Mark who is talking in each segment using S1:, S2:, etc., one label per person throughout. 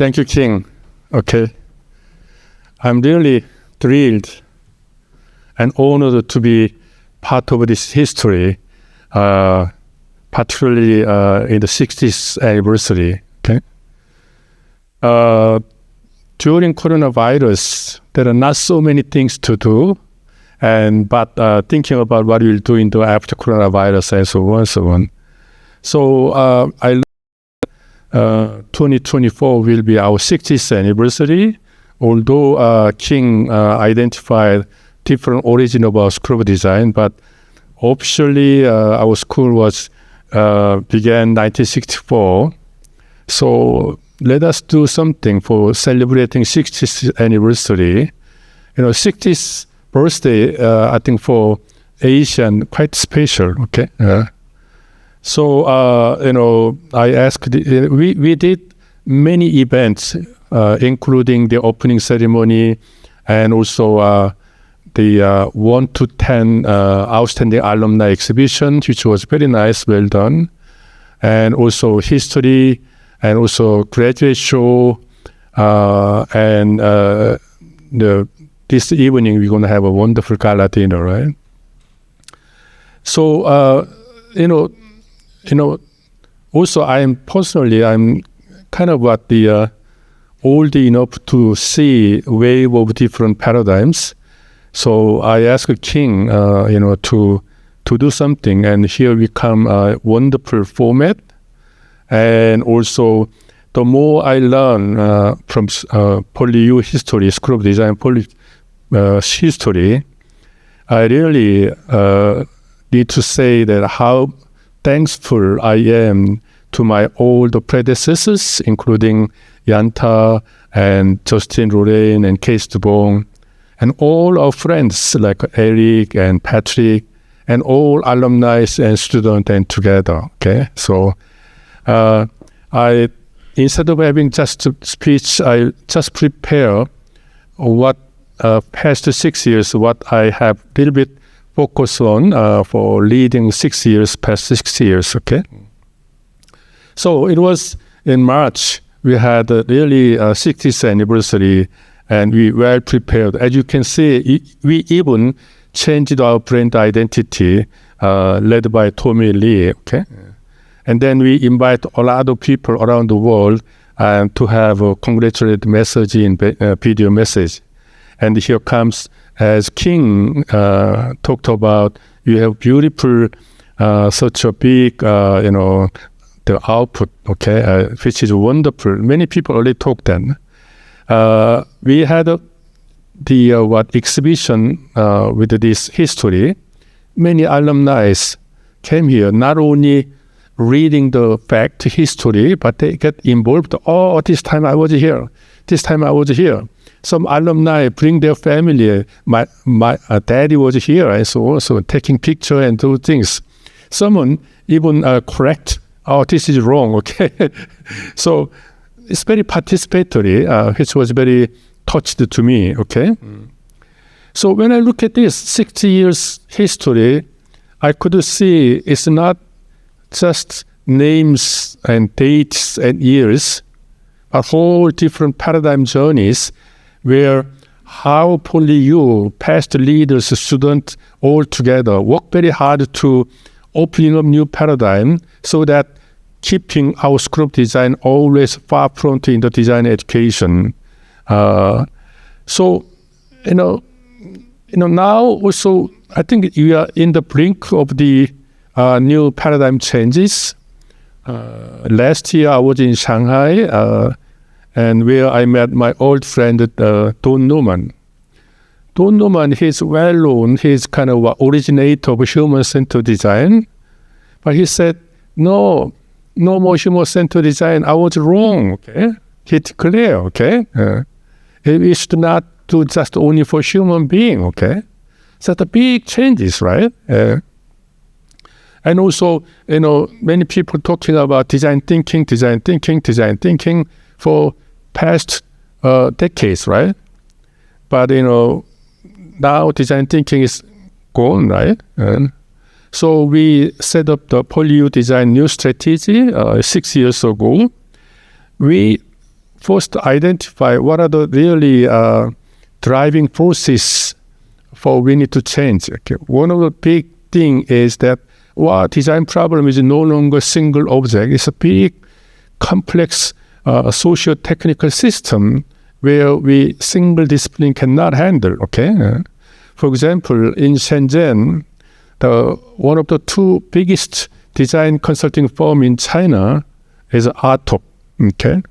S1: Thank you, King. Okay. I'm really thrilled and honored to be part of this history, particularly in the 60th anniversary. Okay. During coronavirus, there are not so many things to do, but thinking about what we'll do after coronavirus and so on and so on. So I 2024 will be our 60th anniversary, although King identified different origin of our school of design, but officially our school was began 1964. So let us do something for celebrating 60th anniversary. 60th birthday, I think for Asian, quite special, okay? So, I asked, we did many events, including the opening ceremony and also the 1 to 10 outstanding alumni exhibition, which was very nice, well done. And also history, and also graduate show, and this evening we're going to have a wonderful gala dinner, right? So, also I'm kind of old enough to see wave of different paradigms. So I asked King, to do something, and here we come a wonderful format. And also, the more I learn from PolyU history, School of Design history, I really need to say that how thankful I am to my old predecessors, including Yanta and Justin Lorraine and Case Dubong, and all our friends like Eric and Patrick, and all alumni and students and together. Okay, so I instead of having just a speech, I just prepare what past 6 years, what I have a little bit focus on for leading 6 years, past 6 years, okay? So it was in March, we had a really 60th anniversary, and we were prepared. As you can see, we even changed our brand identity, led by Tommy Lee, okay? And then we invite a lot of people around the world to have a congratulatory message in video message. And here comes, as King talked about, you have beautiful, such a big, the output, okay, which is wonderful. Many people already talked then. We had the exhibition with this history. Many alumni came here, not only reading the fact history, but they get involved. Oh, this time I was here. This time I was here. Some alumni bring their family. My daddy was here, and so also taking picture and do things. Someone even correct. Oh, this is wrong. Okay, so it's very participatory, which was very touched to me. Okay, so when I look at this 60 years history, I could see it's not just names and dates and years, but whole different paradigm journeys where how PolyU, past leaders, students, all together work very hard to opening up new paradigm so that keeping our School of Design always far front in the design education. So, now also, I think we are in the brink of the new paradigm changes. Last year I was in Shanghai, and where I met my old friend Don Newman. Don Newman, he's well known. He's kind of an originator of human-centered design, but he said, "No more human-centered design. I was wrong." Okay, he declared. Okay, we should not do just only for human being. Okay, so the big changes, right? And also, many people talking about design thinking for past decades, right? But, now design thinking is gone, right? So we set up the PolyU Design New Strategy 6 years ago. We first identify what are the really driving forces for we need to change. Okay. One of the big thing is that design problem is no longer single object. It's a big, complex socio-technical system where we single discipline cannot handle. Okay. For example, in Shenzhen, one of the two biggest design consulting firm in China is Artop. Okay.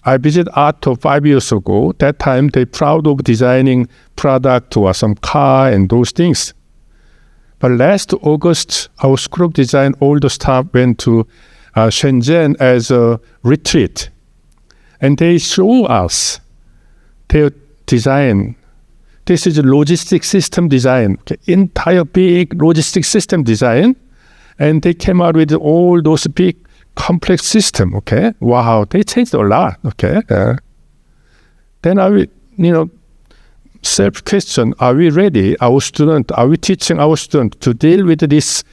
S1: I visited Artop 5 years ago. That time, they're proud of designing product or some car and those things. But last August, our School of Design, all the staff went to Shenzhen as a retreat. And they show us their design. This is a logistic system design, okay? Entire big logistic system design. And they came out with all those big complex system, okay? Wow, they changed a lot, okay? Then I will, self-question, are we ready, are we teaching our student to deal with this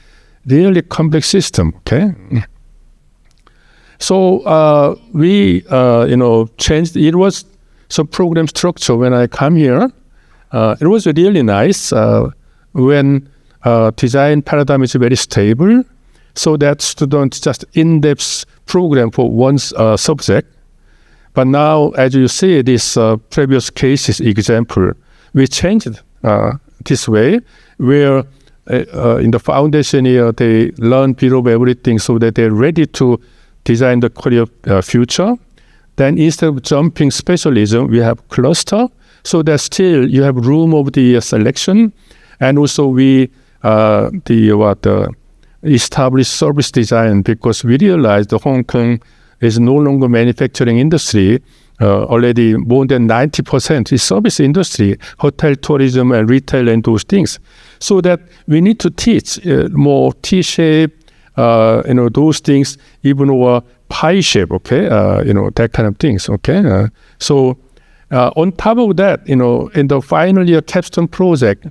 S1: really complex system, okay? So we, changed, it was some program structure when I come here. It was really nice when design paradigm is very stable, so that students just in-depth program for one subject. But now, as you see, this previous cases example, we changed this way, where in the foundation year, they learn bit of everything so that they're ready to design the career future. Then instead of jumping specialism, we have cluster, so that still you have room of the selection. And also we establish service design, because we realized the Hong Kong is no longer manufacturing industry. Already more than 90% is service industry, hotel, tourism, and retail, and those things. So that we need to teach more T-shape, those things, even or pie shape, okay, that kind of things, okay. So on top of that, in the final year capstone project,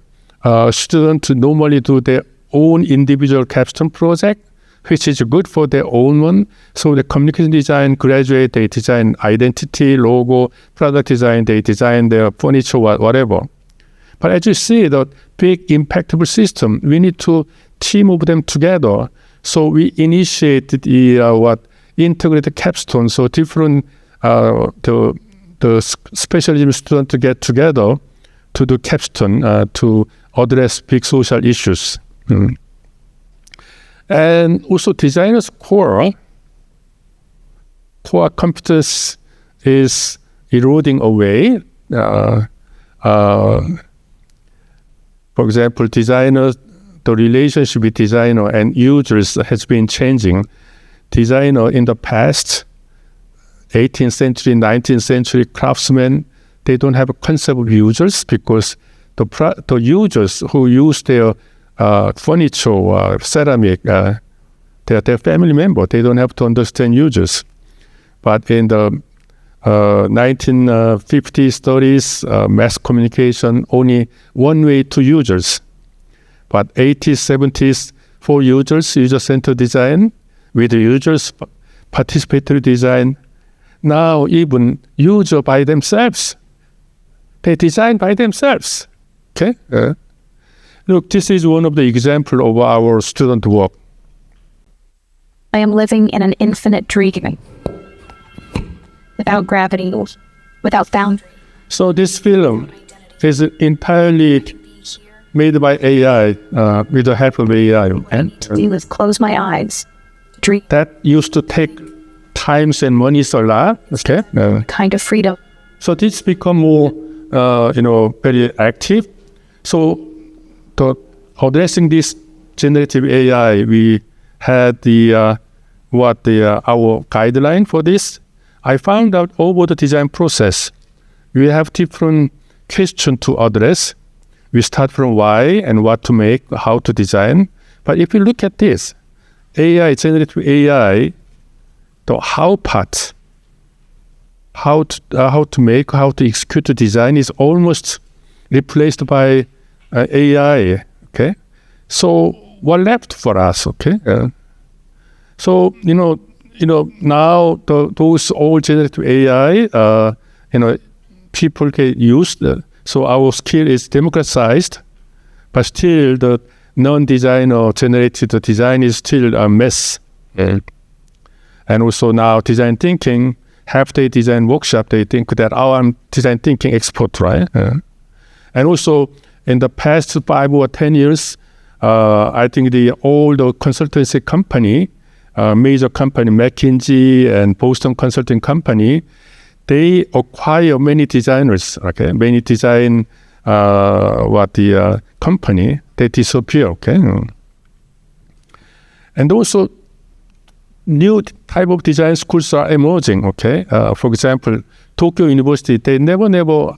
S1: students normally do their own individual capstone project, which is good for their own one. So the communication design graduate, they design identity, logo, product design, they design their furniture, whatever. But as you see, the big impactful system, we need to team of them together. So we initiated the integrated capstone. So different the specialism students to get together to do capstone to address big social issues. And also designers' core competence is eroding away. For example, designers, the relationship with designer and users has been changing. Designer in the past, 18th century, 19th century craftsmen, they don't have a concept of users, because the users who use their furniture, ceramic, they're their family member. They don't have to understand users. But in the 1950s, 30s, mass communication, only one way to users. But 80s, 70s, for users, user-centered design, with the users, participatory design. Now even user by themselves, they design by themselves. Okay. Look, this is one of the examples of our student work.
S2: I am living in an infinite dream, without gravity, without boundary.
S1: So this film is entirely made by AI, with the help of AI.
S2: And do is close my eyes, dream.
S1: That used to take times and money a lot. Okay.
S2: Kind of freedom.
S1: So this become more, very active. So addressing this generative AI, we had our guideline for this. I found out over the design process, we have different questions to address. We start from why and what to make, how to design. But if you look at this, generative AI, the how part, how to make, how to execute the design is almost replaced by AI. Okay, so what left for us? Okay, so now those old generative AI, people can use. So our skill is democratized, but still the non-designer generated design is still a mess. And also now design thinking, half-day design workshop, they think that I'm design thinking expert, right? And also in the past 5 or 10 years, I think all the consultancy company, major company, McKinsey and Boston Consulting Company, they acquire many designers, okay? Many design, company, they disappear, okay? And also, new type of design schools are emerging, okay? For example, Tokyo University, they never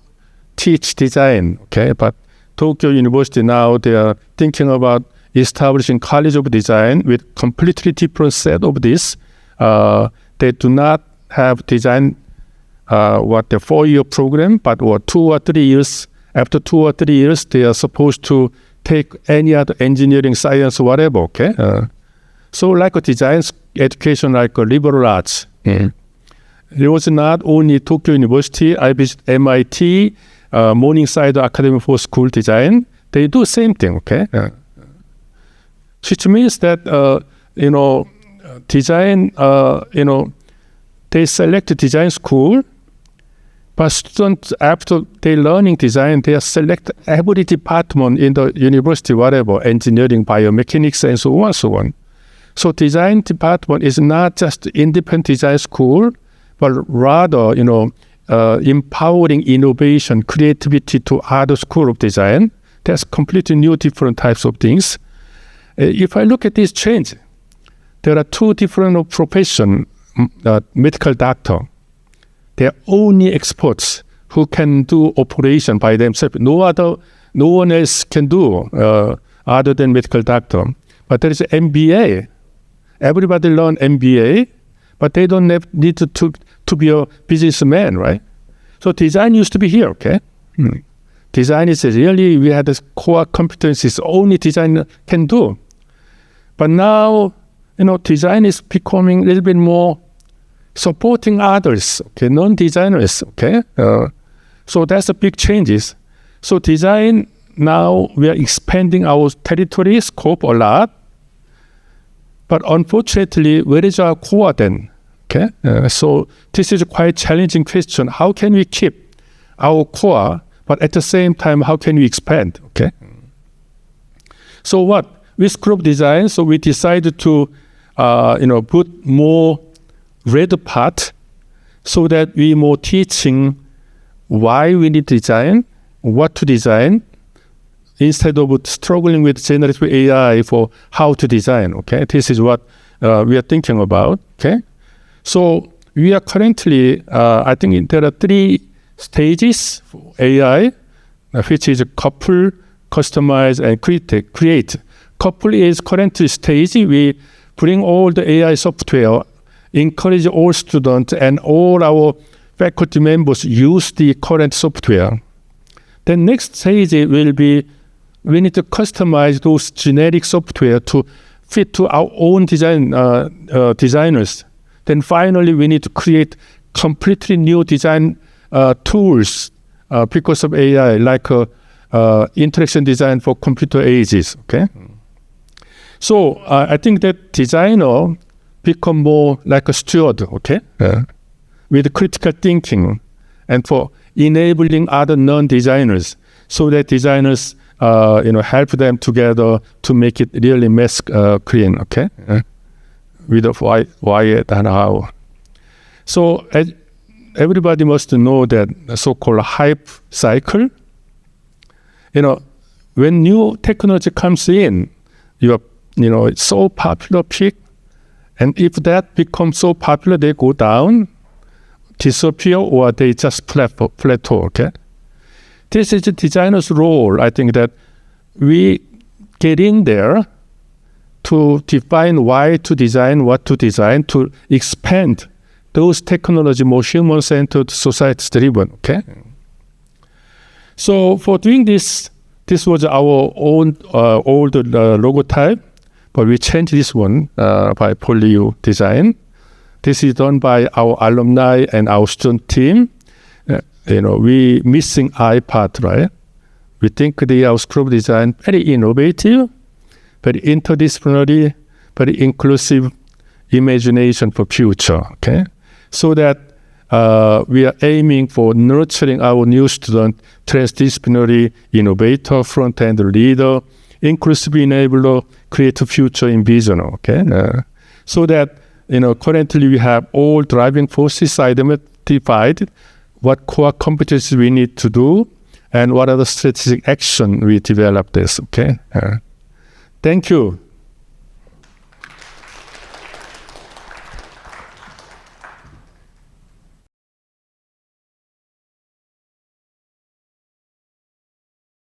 S1: teach design, okay? But Tokyo University now, they are thinking about establishing College of Design with completely different set of this. They do not have design, the 4-year program, but 2 or 3 years. After 2 or 3 years, they are supposed to take any other engineering, science, whatever, okay? So like a design education, like a liberal arts. It was not only Tokyo University, I visited MIT, Morningside Academy for School Design. They do the same thing, okay? Which means that, design, they select a design school, but students, after they learning design, they select every department in the university, whatever, engineering, biomechanics, and so on, so on. So design department is not just independent design school, but rather, empowering innovation, creativity to other school of design. There's completely new, different types of things. If I look at this change, there are 2 different professions. Medical doctor, they're only experts who can do operation by themselves. No one else can do other than medical doctor. But there is MBA. Everybody learn MBA, but they don't need to be a businessman, right? So design used to be here, okay? Design is really, we had this core competencies only design can do. But now, design is becoming a little bit more supporting others, okay, non-designers, okay? So that's a big changes. So design, now we are expanding our territory scope a lot. But unfortunately, where is our core then? Okay, so this is a quite challenging question. How can we keep our core, but at the same time, how can we expand? Okay. So with group design, so we decided to, put more red part, so that we more teaching why we need design, what to design, instead of struggling with generative AI for how to design, okay? This is what we are thinking about, okay? So we are currently, I think there are 3 stages for AI, which is couple, customize, and create. Couple is current stage. We bring all the AI software, encourage all students and all our faculty members use the current software. The next stage will be, we need to customize those generic software to fit to our own designers. Then finally, we need to create completely new design tools because of AI, like interaction design for computer ages. Okay. So I think that designer become more like a steward. Okay, with critical thinking, and for enabling other non-designers, so that designers help them together to make it really mess clean. Okay, with the why and how. So everybody must know that so-called hype cycle. When new technology comes in, it's so popular peak, and if that becomes so popular, they go down, disappear, or they just plateau. Okay, this is the designer's role. I think that we get in there to define why to design, what to design, to expand those technology more human-centered, society-driven. Okay. So for doing this was our own old logo type, but we changed this one by Poly design. this is done by our alumni and our student team. We missing I part, right? We think our school of design very innovative, very interdisciplinary, very inclusive imagination for future, okay? So that we are aiming for nurturing our new student, transdisciplinary innovator, front-end leader, inclusive enabler, creative future envisioner, okay? So that, currently we have all driving forces identified, what core competencies we need to do, and what are the strategic action we develop this, okay? Thank you.